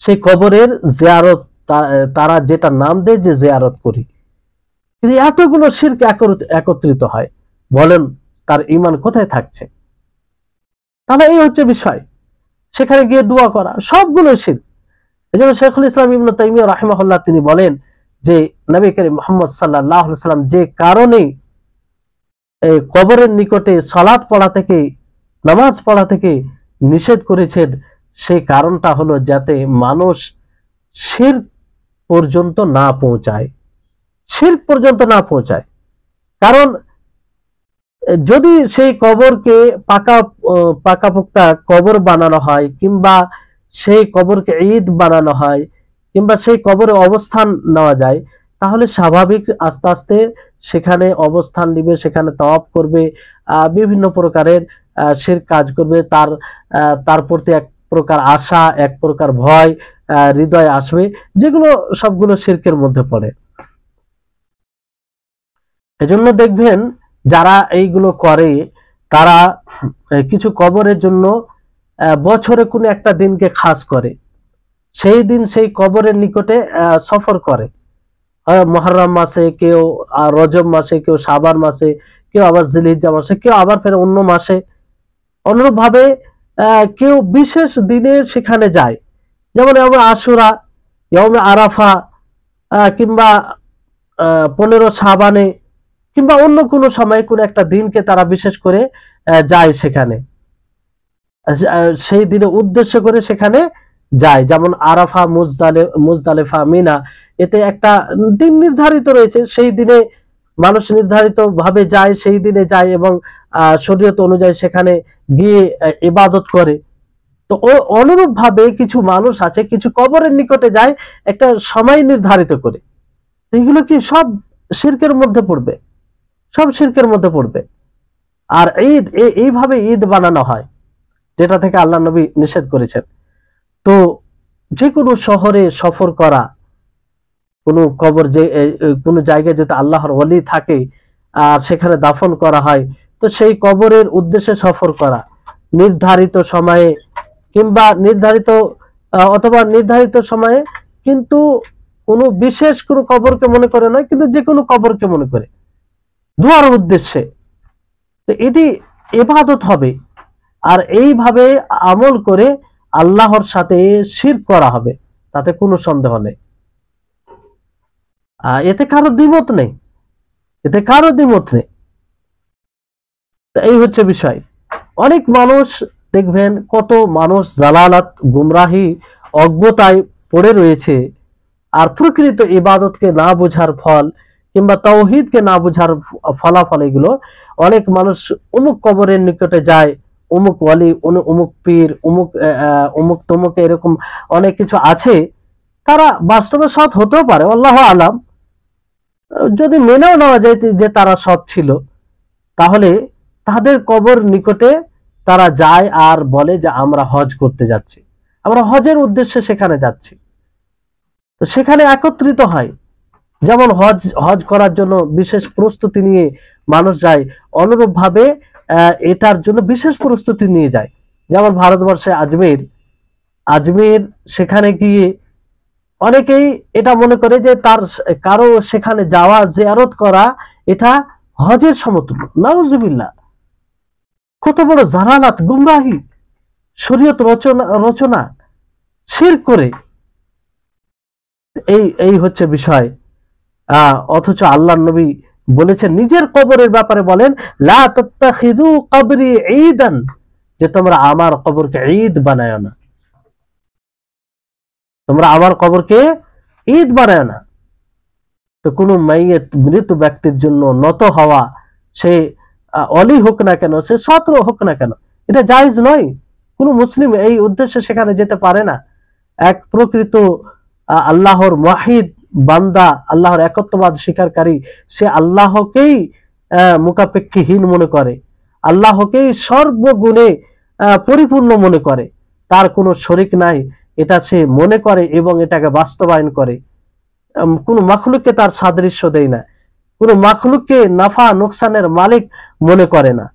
সেই কবরের জিয়ারত, তারা যেটা নাম দেয় যে জিয়ারত করি, কিন্তু এতগুলো শিরক একত্রিত হয়, বলেন তার ঈমান কোথায় থাকছে? তাহলে এই হচ্ছে বিষয়। সেখানে গিয়ে দোয়া করা সবগুলো শিরক। এজন্য শেখুল ইসলাম ইবনে তাইমিয়া রাহিমাহুল্লাহ তিনি বলেন যে নবী করিম মুহাম্মদ সাল্লাল্লাহু আলাইহি সাল্লাম যে কারণে এই কবরের নিকটে সালাত পড়া থেকে, নামাজ পড়া থেকে নিষেধ করেছেন, সেই কারণটা হলো যাতে মানুষ শিরক পর্যন্ত না পৌঁছায়, শিরক পর্যন্ত না পৌঁছায়। কারণ যদি সেই কবরকে পাকাপোক্তা কবর বানানো হয়, কিংবা সেই কবরকে ঈদ বানানো হয়, কিংবা সেই কবরে অবস্থান নেওয়া যায়, তাহলে স্বাভাবিক আস্তে আস্তে সেখানে অবস্থান নিবে, সেখানে তওয়াফ করবে, বিভিন্ন প্রকারের শিরক কাজ করবে, তার প্রতি এক প্রকার আশা, এক প্রকার ভয় হৃদয়ে আসবে, যেগুলো সবগুলো শিরকের মধ্যে পড়ে। এজন্য দেখবেন যারা এইগুলো করে, তারা কিছু কবরের জন্য বছরে কোনো একটা দিনকে খাস করে, সেই দিন সেই কবরের নিকটে সফর করে, মুহররম মাসে, কেউ রজব মাসে, কেউ শাবান মাসে, কেউ আবার জিলহিজ্জা মাসে, কেউ আবার ফের অন্য মাসে। অনুরূপ ভাবে কেউ বিশেষ দিনে সেখানে যায়, যেমন আশুরা, ইয়মে আরাফা, কিংবা 15 শাবানে, কিংবা অন্য কোনো সময় কোনো একটা দিনকে তারা বিশেষ করে যায় সেখানে, সেই দিনে উদ্দেশ্য করে সেখানে যায়। যেমন আরাফা, মুজদালেফা, মিনা, এতে একটা দিন নির্ধারিত রয়েছে, সেই দিনে মানুষ নির্ধারিত ভাবে যায়, সেই দিনে যায় এবং শরীয়ত অনুযায়ী সেখানে গিয়ে ইবাদত করে। তো অনুরূপ ভাবে কিছু মানুষ আছে, কিছু কবরের নিকটে যায় একটা সময় নির্ধারিত করে। এগুলো কি সব শিরকের মধ্যে পড়বে, সব শিরকের মধ্যে পড়বে। আর ঈদ, এইভাবে ঈদ বানানো হয়, যেটা থেকে আল্লাহ নবী নিষেধ করেছেন। তো যে কোনো শহরে সফর করা, কোনো কবর, যে কোনো জায়গায় যদি আল্লাহর ওলি থাকে আর সেখানে দাফন করা হয়, তো সেই কবরের উদ্দেশ্যে সফর করা নির্ধারিত সময়ে, কিংবা নির্ধারিত সময়ে, কিন্তু কোনো বিশেষ কোনো কবরকে মনে করে নয়, কিন্তু যে কোনো কবরকে মনে করে দোয়ার উদ্দেশ্যে, তো এটি ইবাদত হবে। আর এইভাবে আমল করে আল্লাহর সাথে শিরক করা হবে, তাতে কোনো সন্দেহ নেই, এতে কারো দ্বিমত নেই, এতে কারো দ্বিমত নেই। এই হচ্ছে বিষয়। অনেক মানুষ দেখবেন, কত মানুষ জালালাত, গুমরাহি, অজ্ঞতায় পড়ে রয়েছে, আর প্রকৃত ইবাদতকে না বোঝার ফল, কিংবা তাওহীদকে না বোঝার ফলাফল এগুলো। অনেক মানুষ অমুক কবরের নিকটে যায়, অমুক ওয়ালি, অমুক পীর, অমুক তমুক, এরকম অনেক কিছু আছে। তারা বাস্তবে সৎ হতেও পারে, আল্লাহু আলাম, যদি মেনেও নেওয়া যায় যে তারা সৎ ছিল, তাহলে তাদের কবর নিকটে তারা যায় আর বলে যে আমরা হজ করতে যাচ্ছি, আমরা হজের উদ্দেশ্যে সেখানে যাচ্ছি। তো সেখানে একত্রিত হয়, যেমন হজ করার জন্য বিশেষ প্রস্তুতি নিয়ে মানুষ যায়, অনুরূপ ভাবে এটার জন্য বিশেষ প্রস্তুতি নিয়ে যায়। যেমন ভারতবর্ষে আজমির, সেখানে গিয়ে অনেকেই এটা মনে করে যে তার কারো সেখানে যাওয়া, জিয়ারত করা, এটা হজের সমতুল্য। নাউজুবিল্লাহ, কত বড় জালালাত, গুমরাহি, শরীয়ত রচনা শিরক করে। এই হচ্ছে বিষয়। অথচ আল্লাহর নবী বলেছেন নিজের কবরের ব্যাপারে বলেন, লা তাত্তাখিযু কবরি ঈদান, যে তোমরা আমার কবরকে ঈদ বানায় না, তোমরা আমার কবরকে ঈদ বানায় না। তো কোনো মাইয়েত মৃত ব্যক্তির জন্য নত হওয়া, সে অলি হোক না কেন, সে সত্র হোক না কেন, এটা জায়েজ নয়। কোনো মুসলিম এই উদ্দেশ্যে সেখানে যেতে পারে না। এক প্রকৃত আল্লাহর ওয়াহিদ বান্দা, আল্লাহর একত্ববাদ স্বীকারকারী, সে আল্লাহকেই মুখাপেক্ষীহীন মনে করে, আল্লাহকেই সর্বগুণে পরিপূর্ণ মনে করে, তার কোনো শরিক নাই, এটা সে মনে করে এবং এটাকে বাস্তবায়ন করে। কোনো মাখলুককে তার সাদৃশ্য দেয় না, কোনো মাখলুককে নাফা নোকসানের মালিক মনে করে না।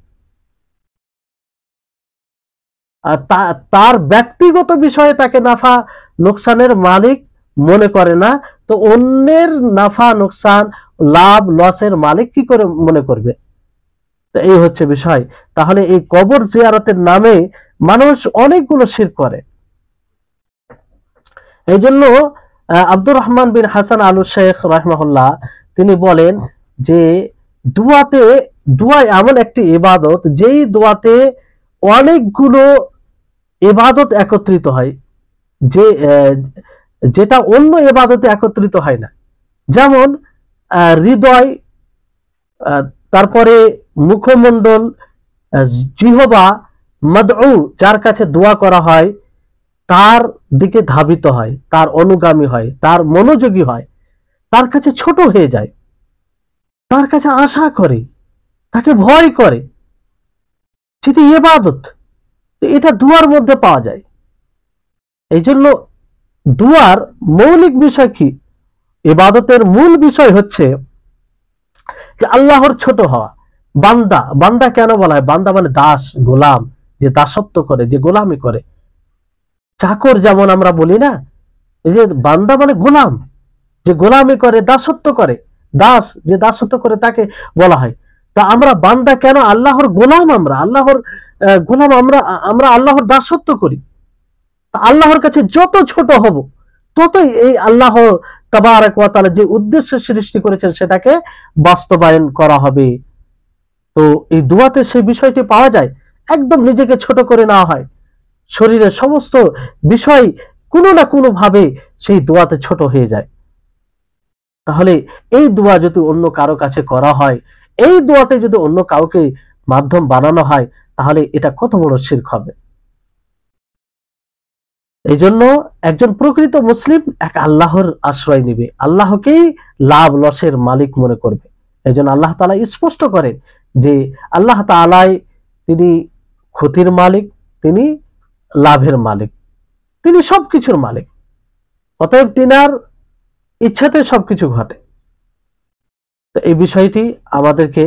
আর তার ব্যক্তিগত বিষয়ে তাকে নাফা নোকসানের মালিক মনে করে না, তো অন্যের নাফা নোকসান লাভ লসের মালিক কি করে মনে করবে? তো এই হচ্ছে বিষয়। তাহলে এই কবর জিয়ারতের নামে মানুষ অনেকগুলো শিরক করে। এই জন্য আব্দুর রহমান বিন হাসান আলু শেখ রাহিমাহুল্লাহ তিনি বলেন যে দোয়া এমন একটি ইবাদত, যেই দোয়াতে অনেকগুলো ইবাদত একত্রিত হয়, যে যেটা অন্য ইবাদতে একত্রিত হয় না। যেমন হৃদয়, তারপরে মুখমণ্ডল, জিহবা, মাদউ, যার কাছে দোয়া করা হয় তার দিকে ধাবিত হয়, তার অনুগামী হয়, তার মনোযোগী হয়, তার কাছে ছোট হয়ে যায়, তার কাছে আশা করে, তাকে ভয় করে, সেটি ইবাদত। এটা দুয়ার মধ্যে পাওয়া যায়। এই জন্য দুয়ার মৌলিক বিষয় কি? ইবাদতের মূল বিষয় হচ্ছে যে আল্লাহর ছোট হওয়া। বান্দা, বান্দা কেন বলা হয়? বান্দা মানে দাস, গোলাম, যে দাসত্ব করে, যে গোলামি করে। চাকর যেমন আমরা বলি না, এই যে বান্দা মানে গোলাম, যে গোলামি করে, দাসত্ব করে। দাস যে দাসত্ব করে তাকে বলা হয়। তা আমরা বান্দা কেন? আল্লাহর গোলাম, আমরা আল্লাহর গোলাম, আমরা আল্লাহর দাসত্ব করি। আল্লাহর কাছে যত ছোট হব ততই এই আল্লাহ তাবারক ওয়া তাআলা যে উদ্দেশ্যে সৃষ্টি করেছেন সেটাকে বাস্তবায়ন করা হবে। তো এই দোয়াতে সেই বিষয়টি পাওয়া যায়। একদম নিজেকে ছোট করে নেওয়া হয়, শরীরের সমস্ত বিষয় কোনো না কোনো ভাবে সেই দোয়াতে ছোট হয়ে যায়। তাহলে এই দোয়া যদি অন্য কারো কাছে করা হয়, এই দোয়াতে যদি অন্য কাউকে মাধ্যম বানানো হয়, তাহলে এটা কত বড় শিরক হবে। এই জন্য একজন প্রকৃত মুসলিম এক আল্লাহর আশ্রয় নিবে, আল্লাহকেই লাভ লসের মালিক মনে করবে। এই জন্য আল্লাহ তাআলা স্পষ্ট করেন যে আল্লাহ তাআলাই তিনি ক্ষতির মালিক, তিনি লাভের মালিক, তিনি সবকিছুর মালিক। অতএব তিনার ইচ্ছাতে সবকিছু ঘটে। তো এই বিষয়টি আমাদেরকে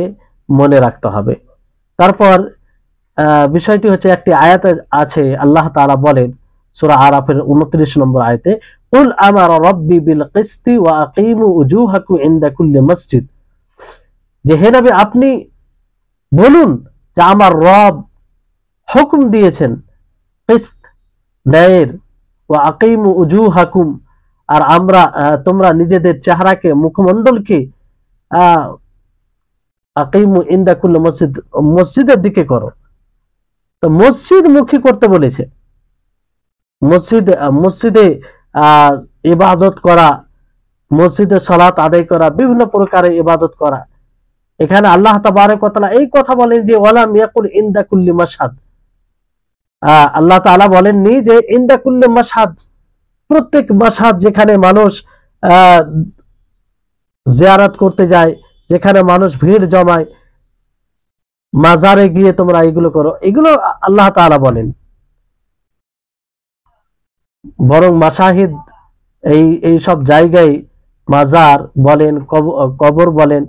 মনে রাখতে হবে। তারপর বিষয়টি হচ্ছে, একটি আয়াত আছে, আল্লাহ তাআলা বলেন সূরা আরাফের 29 নম্বর আয়াতে, কুল আমারা রাব্বি বিল কিসতি ওয়া আকিমু উজুহাকুম ইনদা কুল্লি মসজিদ, যে হে নবী আপনি বলুন যে আমার রব হুকুম দিয়েছেন কিসত, ন্যায়ের, ওয়া আকিমু উজুহাকুম, আর তোমরা নিজেদের চেহারাকে, মুখমণ্ডলকে আকিমু ইনদা কুল্লি মসজিদ, মসজিদের দিকে করো। তো মসজিদ মুখী করতে বলেছে। মসজিদে ইবাদত করা, মসজিদে সালাত আদায় করা, বিভিন্ন প্রকারের ইবাদত করা। এখানে আল্লাহ তাবারক ওয়া তাআলা এই কথা বলেন যে ওয়ালাম ইয়াকুল ইনদা কুল্লি মাশহাদ। আল্লাহ তাআলা বলেননি যে ইনদা কুল্লি মাশহাদ, প্রত্যেক মাশহাদ, যেখানে মানুষ জিয়ারত করতে যায়, যেখানে মানুষ ভিড় জমায়, মাজারে গিয়ে তোমরা এগুলো করো, এগুলো আল্লাহ তাআলা বলেন। বরং মাশাহিদ, এই সব জায়গায়, মাজার বলেন, কবর বলেন,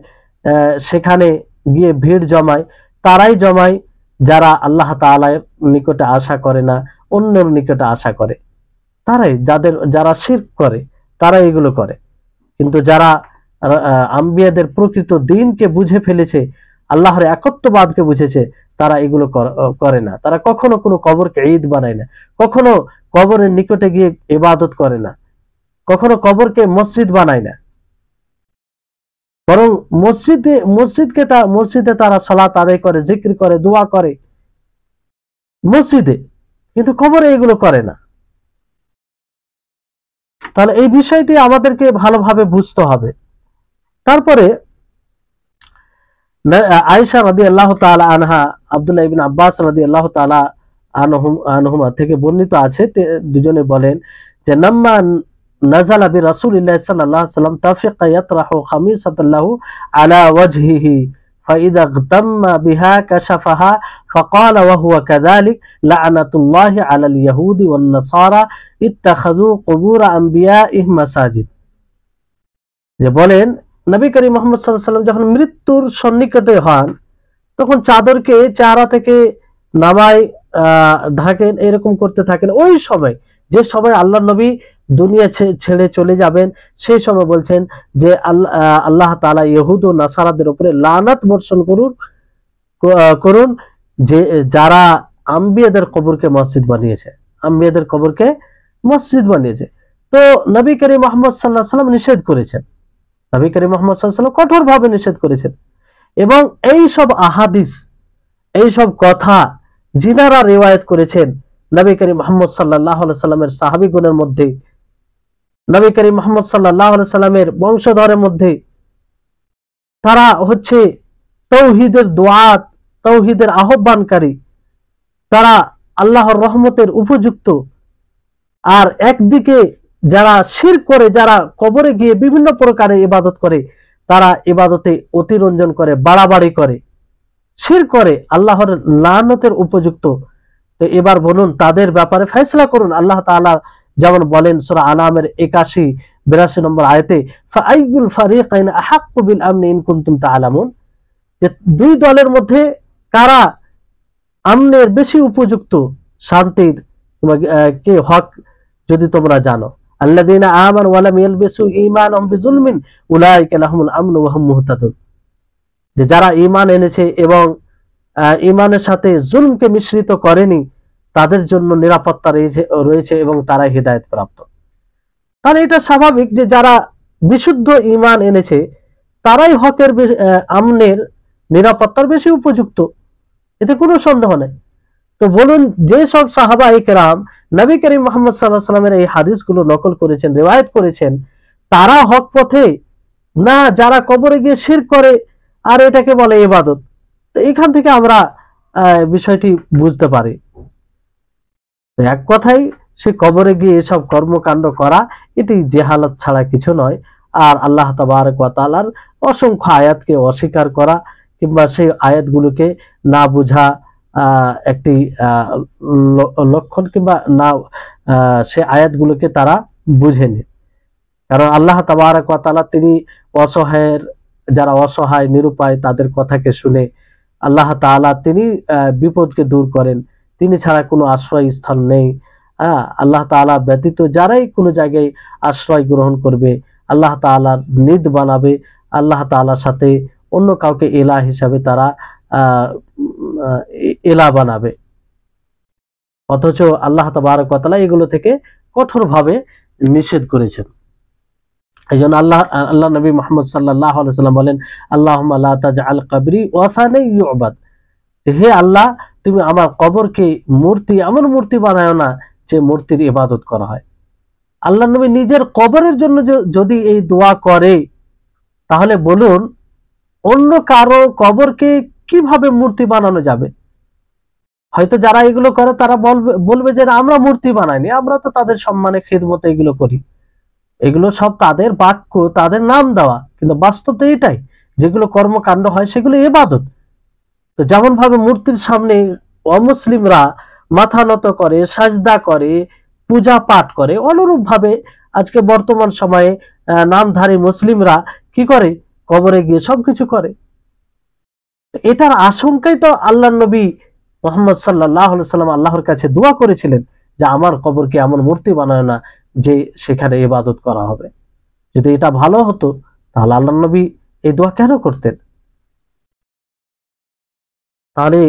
সেখানে গিয়ে ভিড় জমায়, তারাই জমায় যারা আল্লাহ তাআলার নিকটে আশা করে না, অন্যের নিকটে আশা করে, তারাই, যারা শিরক করে তারা এগুলো করে। কিন্তু যারা আম্বিয়াদের প্রকৃত দ্বীনকে বুঝে ফেলেছে, আল্লাহর একত্ববাদকে বুঝেছে, তারা এগুলো করে না। তারা কখনো কোনো কবরকে ঈদ বানায় না, কখনো কবরের নিকটে গিয়ে ইবাদত করে না, কখনো কবরকে মসজিদ বানায় না। বরং মসজিদে তারা সালাত আদায় করে, জিকির করে, দোয়া করে মসজিদে, কিন্তু কবরে এগুলো করে না। তাহলে এই বিষয়টি আমাদেরকে ভালোভাবে বুঝতে হবে। তারপরে আয়েশা রাদিয়াল্লাহু তাআলা আনহা, আব্দুল্লাহ ইবনে আব্বাস রাদিয়াল্লাহু তাআলা আনহুমা থেকে বর্ণিত আছে, দুজনে বলেন যে নাম্মা নাযালা বি রাসূলিল্লাহ সাল্লাল্লাহু আলাইহি ওয়াসাল্লাম তাফিকা ইয়াতরাহু খামিসাতাল্লাহু আলা ওয়াজহিহি فإذا اغتم بها كشفها فقال وهو كذلك لعنة الله على اليهود والنصارى اتخذوا قبور أنبيائهم مساجد। যে বলেন নবী করিম মুহাম্মদ সাল্লাল্লাহু আলাইহি ওয়াসাল্লাম যখন মৃত্যুর সন্নিকটে হন তখন চাদরকে চেহারা থেকে নামায় ঢাকেন, এরকম করতে থাকেন। ওই সময়, যে সময় আল্লাহ নবী দুনিয়া ছেড়ে চলে যাবেন, সেই সময় বলছেন যে আল্লাহ তাআলা ইহুদ ও নাসারাদের উপরে লানাত বর্ষণ করুন যে যারা আম্বিয়াদের কবরকে মসজিদ বানিয়েছে, আম্বিয়াদের কবরকে মসজিদ বানিয়েছে। তো নবী করিম মুহাম্মদ সাল্লাল্লাহু আলাইহি ওয়াসাল্লাম নিষেধ করেছেন, নবী করিম মুহাম্মদ সাল্লাল্লাহু আলাইহি ওয়াসাল্লাম কঠোরভাবে নিষেধ করেছেন। এবং এই সব আহাদিস, এই সব কথা যিনারা রিওয়ায়াত করেছেন নবী করিম মুহাম্মদ সাল্লাল্লাহু আলাইহি ওয়াসাল্লামের সাহাবীগণের মধ্যে, নবী করিম মুহাম্মদ সাল্লাল্লাহু আলাইহি ওয়াসাল্লামের বংশধরের মধ্যে, তারা হচ্ছে তাওহীদের দুআত, তাওহীদের আহ্বানকারী, তারা আল্লাহর রহমতের উপযুক্ত। আর একদিকে যারা শিরক করে, যারা কবরে গিয়ে বিভিন্ন প্রকারে ইবাদত করে, তারা ইবাদতে অতিরঞ্জন করে, বাড়াবাড়ি করে, শিরক করে, আল্লাহর লানতের উপযুক্ত। তো এবার বলুন তাদের ব্যাপারে ফয়সালা করুন। আল্লাহ তাআলা যেমন বলেন সূরা আনামের 81-82 নম্বর আয়াতে, ফাআইয়ুল ফারিকাইন আহাক্কু বিল আমনি ইন কুনতুম তাআলামুন, যে দুই দলের মধ্যে কারা আমনের বেশি উপযুক্ত, শান্তির কে হক যদি তোমরা জানো। আল্লাযীনা আমানু ওয়া লাম ইয়ালবিসু ঈমানাহুম বিযুলমিন উলাইকা লাহুমুল আমনু ওয়া হুম মুহতাদুন, যে যারা ঈমান এনেছে এবং ঈমানের সাথে জুলমকে মিশ্রিত করেনি, তাদের জন্য নিরাপত্তা রয়েছে এবং তারা হিদায়াত প্রাপ্ত। তাহলে এটা স্বাভাবিক যে যারা বিশুদ্ধ ঈমান এনেছে তারাই হকের আমনের, নিরাপত্তার বেশি উপযুক্ত, এতে কোনো সন্দেহ নেই। তো বলুন যে সব সাহাবায়ে কেরাম নবী করিম মুহাম্মদ সাল্লাল্লাহু আলাইহি ওয়াসাল্লামের এই হাদিসগুলো নকল করেছেন, রিওয়ায়াত করেছেন, তারা হক পথে না যারা কবরে গিয়ে শিরক করে আর এটাকে বলে ইবাদত। তো এখান থেকে আমরা বিষয়টি বুঝতে পারি। এক কথাই সে কবরে গিয়ে এসব কর্মকাণ্ড করা এটি জেহালত ছাড়া কিছু নয়। আর আল্লাহ তাবারক ওয়া তাআলার অসংখ্য আয়াতকে অস্বীকার করা কিংবা সেই আয়াতগুলোকে না বুঝা একটি লক্ষণ, কিংবা না সে আয়াতগুলোকে তারা বুঝেনি। কারণ আল্লাহ তাবারক ওয়া তাআলা তিনি অসহায়ের, যারা অসহায় নিরুপায় তাদের কথাকে শুনে আল্লাহ তাআলা তিনি বিপদকে দূর করেন। তিনি ছাড়া কোনো আশ্রয় স্থান নেই। আল্লাহ তাআলা ব্যতীত যারাই কোনো জায়গায় আশ্রয় গ্রহণ করবে আল্লাহ তাআলার নিদ বানাবে, আল্লাহ তাআলার সাথে অন্য কাউকে ইলাহ হিসাবে তারা ইলাহ বানাবে। অথচ আল্লাহ তাবারক ওয়া তাআলা এগুলো থেকে কঠোরভাবে নিষেধ করেছেন। এইজন্য আল্লাহ নবী মুহাম্মদ সাল্লাল্লাহু আলাইহি ওয়াসাল্লাম বলেন, আল্লাহুম্মা লা তাজআল কবরি ওয়াসানান ইউবাদ, হে আল্লাহ তুমি আমার কবরকে মূর্তি, এমন মূর্তি বানায়ো না যে মূর্তির ইবাদত করা হয়। আল্লাহ নবী নিজের কবরের জন্য যদি এই দোয়া করে, তাহলে বলুন অন্য কারো কবরকে কিভাবে মূর্তি বানানো যাবে? হয়তো যারা এগুলো করে তারা বলবে যে আমরা মূর্তি বানাইনি, আমরা তো তাদের সম্মানে খিদমতে এগুলো করি। এগুলো সব তাদের বাক্য, তাদের নাম দেওয়া, কিন্তু বাস্তব তো এটাই, যেগুলো কর্মকাণ্ড হয় সেগুলো ইবাদত। তো যেমন ভাবে মূর্তির সামনে অমুসলিমরা মাথা নত করে, সাজদা করে, পূজা পাঠ করে, অনুরূপ ভাবে আজকে বর্তমান সময়ে নামধারী মুসলিমরা কি করে? কবরে গিয়ে সবকিছু করে। এটার আশঙ্কাই তো আল্লাহ নবী মুহাম্মদ সাল্লাল্লাহু আলাইহি ওয়াসাল্লাম আল্লাহর কাছে দোয়া করেছিলেন যে আমার কবরকে এমন মূর্তি বানায় না যে সেখানে ইবাদত করা হবে। যদি এটা ভালো হতো তাহলে আল্লাহ নবী এই দোয়া কেন করতেন? তাহলে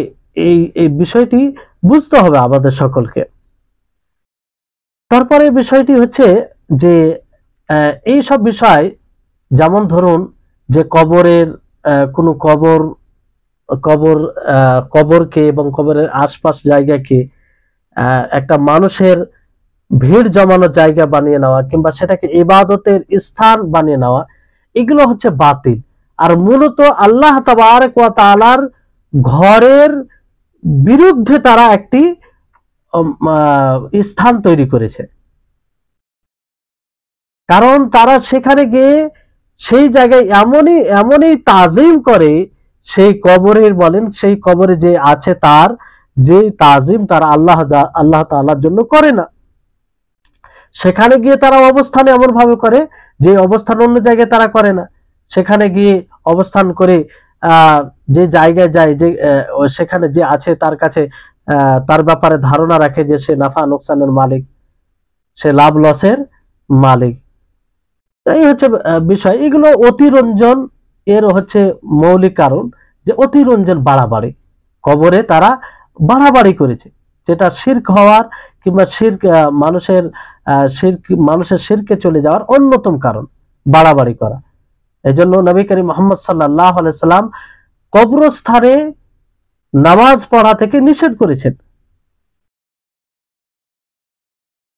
এই বিষয়টি বুঝতে হবে আমাদের সকলকে। তারপরে বিষয়টি হচ্ছে যে এই সব বিষয়, যেমন ধরুন যে কবরের কোনো কবর কবরকে এবং কবরের আশপাশ জায়গাকে একটা মানুষের ভিড় জমানোর জায়গা বানিয়ে নেওয়া কিংবা সেটাকে ইবাদতের স্থান বানিয়ে নেওয়া, এগুলো হচ্ছে বাতিল। আর মূলত আল্লাহ তাবারক ওয়া তাআলার ঘরের বিরুদ্ধে তারা একটি স্থান তৈরি করেছে। কারণ তারা সেখানে গিয়ে সেই জায়গায় এমনই তাজিম করে, সেই কবরের বলেন, সেই কবরে যে আছে তার যে তাজিম তারা আল্লাহ তাআলার জন্য করে না। সেখানে গিয়ে তারা অবস্থান এমন ভাবে করে যে অবস্থান অন্য জায়গায় তারা করে না। সেখানে গিয়ে অবস্থান করে যে জায়গায় যায়, যে সেখানে যে আছে তার কাছে তার ব্যাপারে ধারণা রাখে যে সে নাফা নোকসানের মালিক, সে লাভ লসের মালিক। এই হচ্ছে বিষয়। এগুলো অতিরঞ্জন এর হচ্ছে মৌলিক কারণ, যে অতিরঞ্জন বাড়াবাড়ি কবরে তারা বাড়াবাড়ি করেছে, যেটা শিরক হওয়ার কিংবা শিরক মানুষের শিরকে চলে যাওয়ার অন্যতম কারণ বাড়াবাড়ি করা। এজন্য নবী করিম মুহাম্মদ সাল্লাল্লাহু আলাইহি সাল্লাম কবরস্থানে নামাজ পড়া থেকে নিষেধ করেছেন।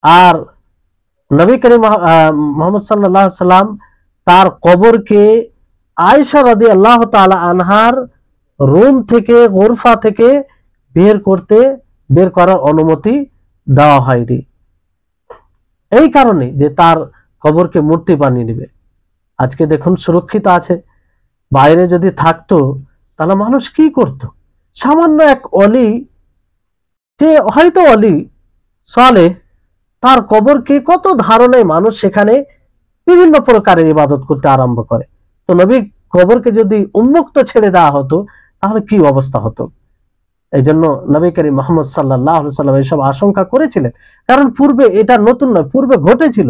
আর নবী করিম মুহাম্মদ সাল্লাল্লাহু আলাইহি সাল্লাম তার কবরকে আয়েশা রাদিয়াল্লাহু তাআলা আনহার রুম থেকে, গোরফা থেকে বের করার অনুমতি দেওয়া হয়নি। এই কারণে যে তার কবরকে মূর্তি বানিয়ে নেবে। আজকে দেখুন সুরক্ষিত আছে, বাইরে যদি থাকতো তাহলে মানুষ কি করত? সামান্য এক অলি, যে হয়তো অলি সালেহ, তার কবরকে কত ধারণায় মানুষ সেখানে বিভিন্ন প্রকারের ইবাদত করতে আরম্ভ করে। তো নবী কবরকে যদি উন্মুক্ত ছেড়ে দেওয়া হতো তাহলে কি অবস্থা হতো? এই জন্য নবী করিম মুহাম্মদ সাল্লাল্লাহু আলাইহি সাল্লাম এইসব আশঙ্কা করেছিলেন। কারণ পূর্বে এটা নতুন নয়, পূর্বে ঘটেছিল,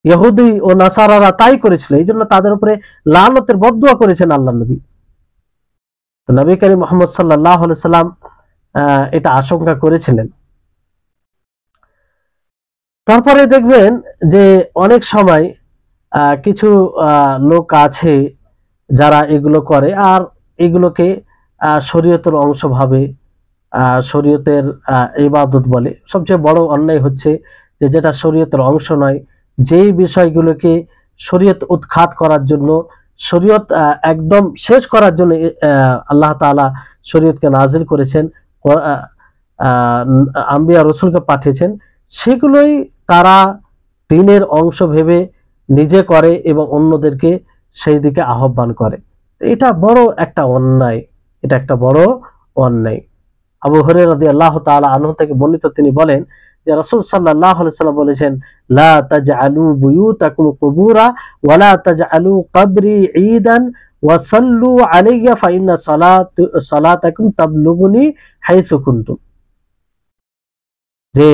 ইহুদি ও নাসারারা তাই করেছিল। এই জন্য তাদের উপরে লানতের বদদুয়া করেছেন আল্লাহ নবী। তো নবী করিম মুহাম্মদ সাল্লাল্লাহু আলাইহি সাল্লাম এটা আশঙ্কা করেছিলেন। তারপরে দেখবেন যে অনেক সময় কিছু লোক আছে যারা এগুলো করে, আর এগুলোকে শরীয়তের অংশ ভাবে, শরীয়তের ইবাদত বলে। সবচেয়ে বড় অন্যায় হচ্ছে যে যেটা শরীয়তের অংশ নয়, যেই বিষয়গুলোকে শরীয়ত উৎখাত করার জন্য, শরীয়ত একদম শেষ করার জন্য আল্লাহ তাআলা শরীয়তকে নাজিল করেছেন, আম্বিয়া রাসূলকে পাঠিয়েছেন, সেগুলোই তারা দ্বীনের অংশ ভেবে নিজে করে এবং অন্যদেরকে সেই দিকে আহ্বান করে। এটা বড় একটা অন্যায়, এটা একটা বড় অন্যায়। আবু হুরায়রা রাদিয়াল্লাহু তাআলা আনহু থেকে বর্ণিত, তিনি বলেন যে রাসূল সাল্লাল্লাহু আলাইহি সাল্লাম বলেছেন, লা তাজআলু বুয়ুতাকুম কুবুরা ওয়া লা তাজআলু কবরি ঈদান ওয়া সাল্লু আলাইয়া ফা ইন্না সালাতাকুম তাবলুগুনি হাইসু কুনতুম। যে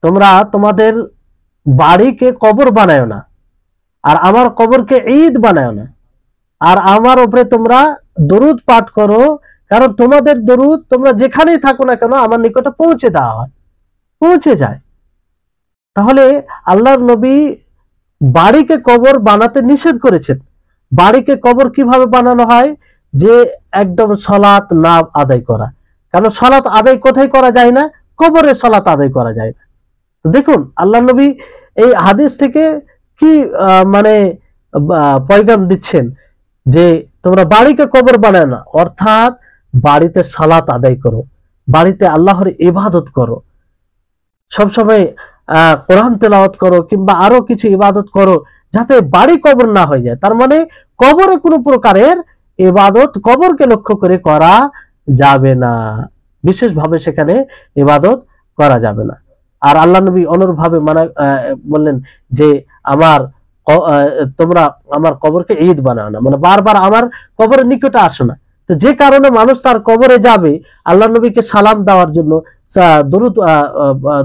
তোমরা তোমাদের বাড়িকে কবর বানায়ো না, আর আমার কবরকে ঈদ বানায়ো না, আর আমার উপরে তোমরা দরুদ পাঠ করো, কারণ তোমাদের দরুদ তোমরা যেখানেই থাকো না কেন আমার নিকটে পৌঁছে দেওয়া হয়, পৌঁছে যায়। তাহলে আল্লাহর নবী বাড়িকে কবর বানাতে নিষেধ করেছেন। বাড়িকে কবর কিভাবে বানানো হয়? যে একদম সালাত না আদায় করা। কারণ সালাত আদায় কোথায় করা যায় না? কবরে সালাত আদায় করা যায় না। তো দেখুন আল্লাহর নবী এই হাদিস থেকে কি মানে পয়গাম দিচ্ছেন, যে তোমরা বাড়িকে কবর বানায় না, অর্থাৎ বাড়িতে সালাত আদায় করো, বাড়িতে আল্লাহর ইবাদত করো, সবসময় কোরআন তেলাওয়াত করো কিংবা আরো কিছু ইবাদত করো, যাতে বাড়ি কবর না হয়ে যায়। তার মানে কবরে কোনো প্রকারের ইবাদত কবরকে লক্ষ্য করে করা যাবে না, বিশেষভাবে সেখানে ইবাদত করা যাবে না। আর আল্লাহ নবী অনুরূপভাবে বললেন যে তোমরা আমার কবরকে ঈদ বানাও না, মানে বারবার আমার কবরের নিকটে আসো না। তো যে কারণে মানুষ তার কবরে যাবে আল্লাহ নবীকে সালাম দেওয়ার জন্য,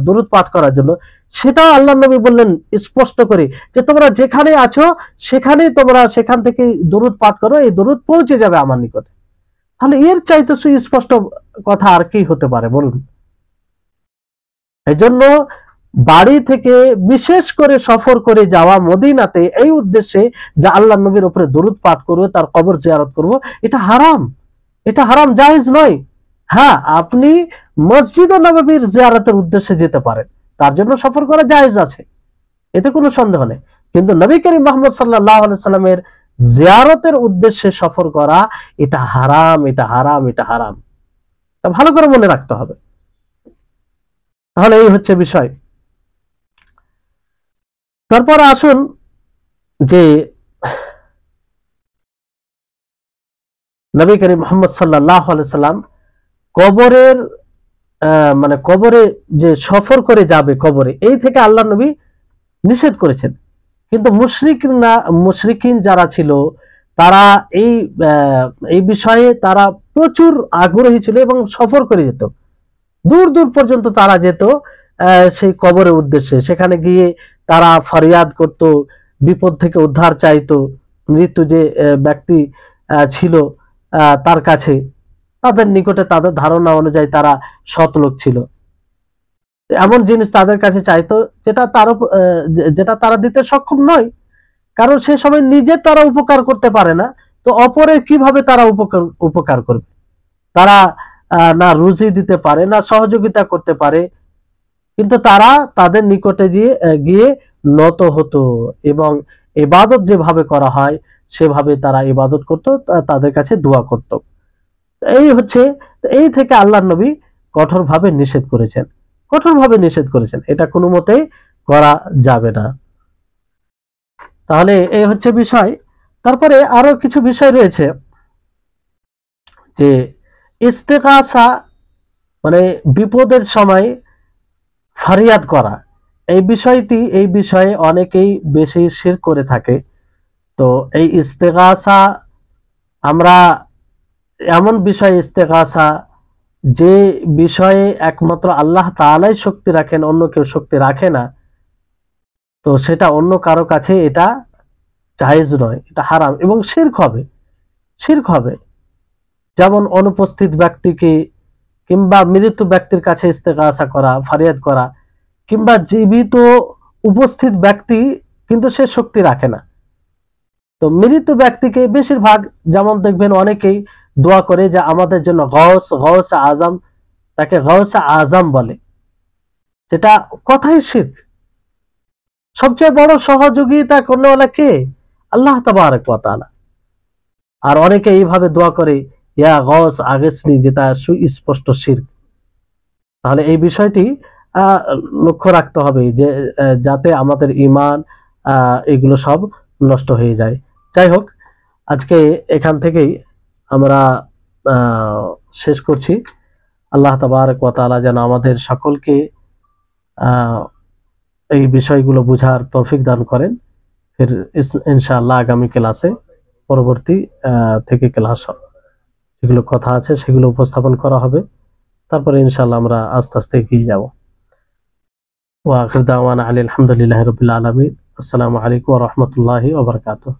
দরুদ পাঠ করার জন্য, সেটাও আল্লাহ নবী বললেন স্পষ্ট করে যে তোমরা যেখানে আছো সেখানেই তোমরা সেখান থেকে দরুদ পাঠ করো, এই দরুদ পৌঁছে যাবে আমার নিকটে। তাহলে এর চাইতে সুস্পষ্ট কথা আর কি হতে পারে বলুন? এই জন্য বাড়ি থেকে বিশেষ করে সফর করে যাওয়া মদিনাতে এই উদ্দেশ্যে যে আল্লাহ নবীর উপরে দরুদ পাঠ করবো, তার কবর জিয়ারত করব, এটা হারাম, এটা হারাম, জায়েজ নয়। হ্যাঁ, আপনি মসজিদে নববীর জিয়ারতের উদ্দেশ্যে যেতে পারেন, তার জন্য সফর করা জায়েজ আছে, এতে কোনো সন্দেহ নেই। কিন্তু নবী করিম মুহাম্মদ সাল্লাল্লাহু আলাইহি সাল্লামের জিয়ারতের উদ্দেশ্যে সফর করা এটা হারাম, এটা হারাম, এটা হারাম। তা ভালো করে মনে রাখতে হবে। তাহলে এই হচ্ছে বিষয়। তারপর আসুন যে নবী করিম মুহাম্মদ সাল্লাল্লাহু আলাইহি সাল্লাম কবরের মানে কবরে যে সফর করে যাবে কবরে, এই থেকে আল্লাহ নবী নিষেধ করেছেন। কিন্তু মুশরিকিন যারা ছিল তারা এই বিষয়ে তারা প্রচুর আগ্রহী ছিল এবং সফর করে যেত, দূর দূর পর্যন্ত তারা যেত সেই কবরের উদ্দেশ্যে। সেখানে গিয়ে তারা ফরিয়াদ করত, বিপদ থেকে উদ্ধার চাইতো, মৃত্যু যে ব্যক্তি ছিল তার কাছে, তাদের নিকটে তাদের ধারণা অনুযায়ী তারা সৎ লোক ছিল, এমন জিনিস তাদের কাছে চাইতো যেটা তারা দিতে সক্ষম নয়। কারণ সে সময় নিজে তারা উপকার করতে পারে না, তো অপরের কিভাবে তারা উপকার করবে? তারা না রুজি দিতে পারে, না সহযোগিতা করতে পারে, কিন্তু তারা তাদের নিকটে গিয়ে নত হতো এবং ইবাদত যেভাবে করা হয় সেভাবে তারা ইবাদত করত, তাদের কাছে দোয়া করত। এই থেকে আল্লাহর নবী কঠোরভাবে নিষেধ করেছেন, কঠোরভাবে নিষেধ করেছেন, এটা কোনো মতেই করা যাবে না। তাহলে এই হচ্ছে বিষয়। তারপরে আরো কিছু বিষয় রয়েছে, যে ইস্তেগাসা মানে বিপদের সময় ফরিয়াদ করা, এই বিষয়ে অনেকেই বেশি শিরক করে থাকে। তো এই ইস্তেগাসা, আমরা এমন বিষয় ইস্তেগাসা যে বিষয়ে একমাত্র আল্লাহ তাআলাই শক্তি রাখেন, অন্য কেউ শক্তি রাখে না, তো সেটা অন্য কারো কাছে এটা জায়েজ নয়, এটা হারাম এবং শিরক হবে। যেমন অনুপস্থিত ব্যক্তিকে কিংবা মৃত ব্যক্তির কাছে ইস্তেগাসা করা, ফরিয়াদ করা, কিংবা জীবিত উপস্থিত ব্যক্তি কিন্তু সে শক্তি রাখে না, তো মৃত ব্যক্তিকে বেশিরভাগ, যেমন দেখবেন অনেকেই দোয়া করে যে আমাদের জন্য গৌস আজম, তাকে গৌস আজম বলে, যেটা কথাই শিরক। সবচেয়ে বড় সহযোগিতা করনেওয়ালা কে? আল্লাহ তাবারক ওয়া তাআলা। আর অনেকে এইভাবে দোয়া করে ইয়া গৌস আগেসনি, যেটা সুস্পষ্ট শিরক। তাহলে এই বিষয়টি লক্ষ্য রাখতে হবে যে যাতে আমাদের ঈমান এগুলো সব নষ্ট হয়ে যায়। যাই হোক, আজকে এখান থেকেই আমরা শেষ করছি। আল্লাহ তাবারক ওয়া তাআলা যেন আমাদের সকলকে এই বিষয়গুলো বুঝার তৌফিক দান করেন। ফির ইনশাআল্লাহ আগামী ক্লাসে পরবর্তী থেকে ক্লাস যেগুলো কথা আছে সেগুলো উপস্থাপন করা হবে, তারপরে ইনশাআল্লাহ আমরা আস্তে আস্তে এগিয়ে যাব। ওয়া আখির দাওয়ানা আলহামদুলিল্লাহি রাব্বিল আলামিন। আসসালামু আলাইকুম ওয়া রাহমাতুল্লাহি ওয়া বারাকাতুহু।